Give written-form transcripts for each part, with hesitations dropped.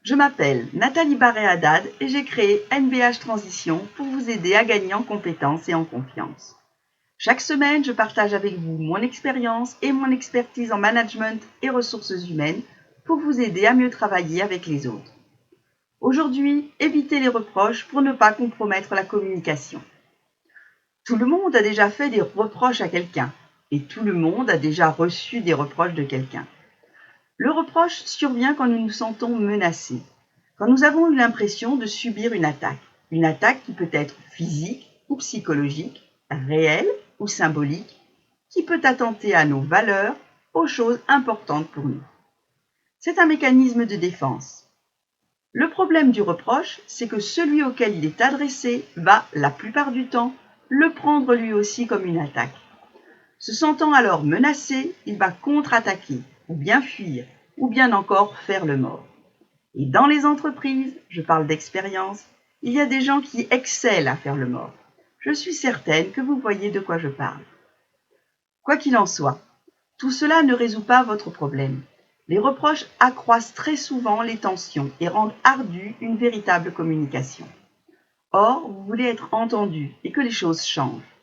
Je m'appelle Nathalie Barré-Haddad et j'ai créé NBH Transition pour vous aider à gagner en compétences et en confiance. Chaque semaine, je partage avec vous mon expérience et mon expertise en management et ressources humaines pour vous aider à mieux travailler avec les autres. Aujourd'hui, évitez les reproches pour ne pas compromettre la communication. Tout le monde a déjà fait des reproches à quelqu'un et tout le monde a déjà reçu des reproches de quelqu'un. Le reproche survient quand nous nous sentons menacés, quand nous avons eu l'impression de subir une attaque qui peut être physique ou psychologique, réelle ou symbolique, qui peut attenter à nos valeurs, aux choses importantes pour nous. C'est un mécanisme de défense. Le problème du reproche, c'est que celui auquel il est adressé va, la plupart du temps, le prendre lui aussi comme une attaque. Se sentant alors menacé, il va contre-attaquer, ou bien fuir, ou bien encore faire le mort. Et dans les entreprises, je parle d'expérience, il y a des gens qui excellent à faire le mort. Je suis certaine que vous voyez de quoi je parle. Quoi qu'il en soit, tout cela ne résout pas votre problème. Les reproches accroissent très souvent les tensions et rendent ardue une véritable communication. Or, vous voulez être entendu et que les choses changent.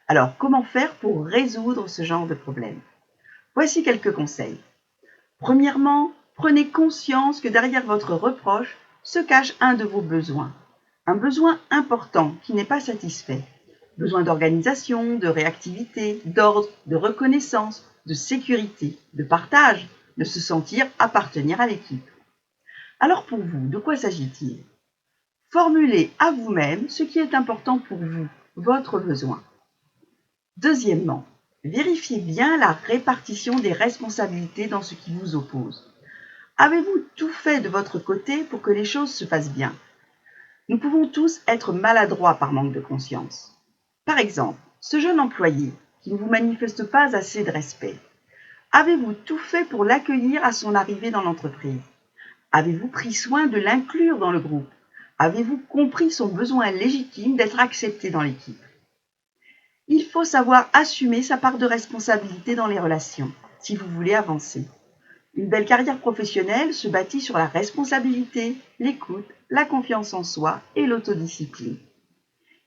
Alors, comment faire pour résoudre ce genre de problème ? Voici quelques conseils. Premièrement, prenez conscience que derrière votre reproche se cache un de vos besoins. Un besoin important qui n'est pas satisfait. Besoin d'organisation, de réactivité, d'ordre, de reconnaissance, de sécurité, de partage, de se sentir appartenir à l'équipe. Alors pour vous, de quoi s'agit-il ? Formulez à vous-même ce qui est important pour vous, votre besoin. Deuxièmement, vérifiez bien la répartition des responsabilités dans ce qui vous oppose. Avez-vous tout fait de votre côté pour que les choses se passent bien ? Nous pouvons tous être maladroits par manque de conscience. Par exemple, ce jeune employé qui ne vous manifeste pas assez de respect, avez-vous tout fait pour l'accueillir à son arrivée dans l'entreprise ? Avez-vous pris soin de l'inclure dans le groupe ? Avez-vous compris son besoin légitime d'être accepté dans l'équipe ? Il faut savoir assumer sa part de responsabilité dans les relations, si vous voulez avancer. Une belle carrière professionnelle se bâtit sur la responsabilité, l'écoute, la confiance en soi et l'autodiscipline.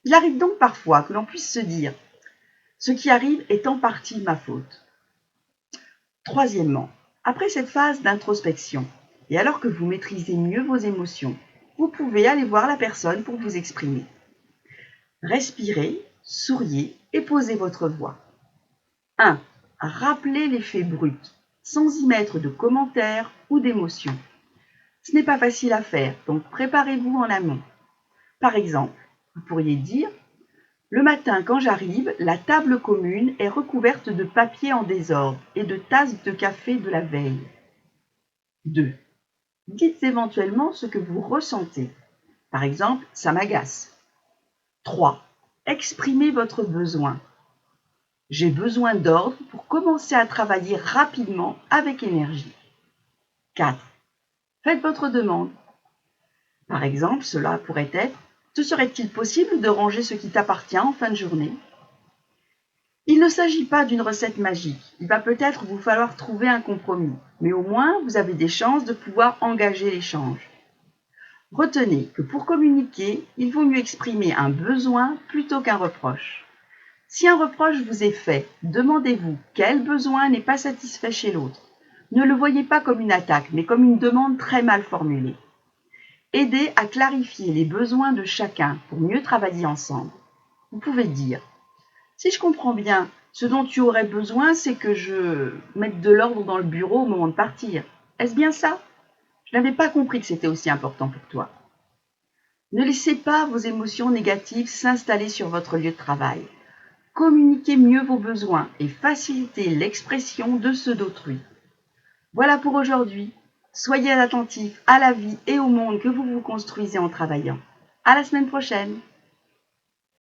Il arrive donc parfois que l'on puisse se dire « ce qui arrive est en partie ma faute ». Troisièmement, après cette phase d'introspection, et alors que vous maîtrisez mieux vos émotions, vous pouvez aller voir la personne pour vous exprimer. Respirez, souriez et posez votre voix. 1. Rappelez les faits bruts, sans y mettre de commentaires ou d'émotions. Ce n'est pas facile à faire, donc préparez-vous en amont. Par exemple, vous pourriez dire « Le matin, quand j'arrive, la table commune est recouverte de papier en désordre et de tasses de café de la veille. » 2. Dites éventuellement ce que vous ressentez. Par exemple, « ça m'agace ». 3. Exprimez votre besoin. J'ai besoin d'ordre pour commencer à travailler rapidement avec énergie. 4. Faites votre demande. Par exemple, cela pourrait être « Te serait-il possible de ranger ce qui t'appartient en fin de journée ?» Il ne s'agit pas d'une recette magique. Il va peut-être vous falloir trouver un compromis, mais au moins vous avez des chances de pouvoir engager l'échange. Retenez que pour communiquer, il vaut mieux exprimer un besoin plutôt qu'un reproche. Si un reproche vous est fait, demandez-vous quel besoin n'est pas satisfait chez l'autre. Ne le voyez pas comme une attaque, mais comme une demande très mal formulée. Aidez à clarifier les besoins de chacun pour mieux travailler ensemble. Vous pouvez dire « Si je comprends bien, ce dont tu aurais besoin, c'est que je mette de l'ordre dans le bureau au moment de partir. Est-ce bien ça ? Je n'avais pas compris que c'était aussi important pour toi. » Ne laissez pas vos émotions négatives s'installer sur votre lieu de travail. Communiquez mieux vos besoins et facilitez l'expression de ceux d'autrui. Voilà pour aujourd'hui. Soyez attentifs à la vie et au monde que vous vous construisez en travaillant. À la semaine prochaine.